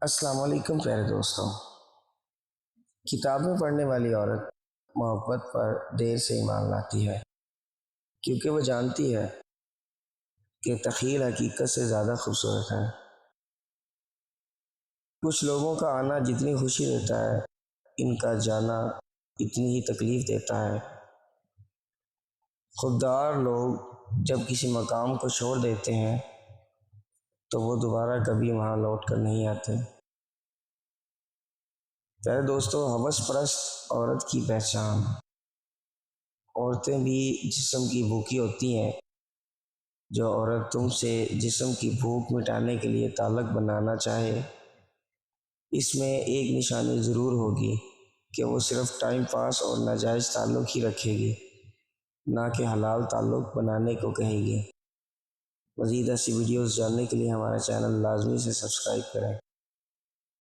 السلام علیکم پیارے دوستوں۔ کتابیں پڑھنے والی عورت محبت پر دیر سے ایمان لاتی ہے، کیونکہ وہ جانتی ہے کہ تخیل حقیقت سے زیادہ خوبصورت ہے۔ کچھ لوگوں کا آنا جتنی خوشی دیتا ہے، ان کا جانا اتنی ہی تکلیف دیتا ہے۔ خوددار لوگ جب کسی مقام کو چھوڑ دیتے ہیں تو وہ دوبارہ کبھی وہاں لوٹ کر نہیں آتے۔ پیارے دوستوں، ہوس پرست عورت کی پہچان۔ عورتیں بھی جسم کی بھوکی ہوتی ہیں۔ جو عورت تم سے جسم کی بھوک مٹانے کے لیے تعلق بنانا چاہے، اس میں ایک نشانی ضرور ہوگی کہ وہ صرف ٹائم پاس اور ناجائز تعلق ہی رکھے گی، نہ کہ حلال تعلق بنانے کو کہے گی۔ مزید ایسی ویڈیوز جاننے کے لیے ہمارا چینل لازمی سے سبسکرائب کریں۔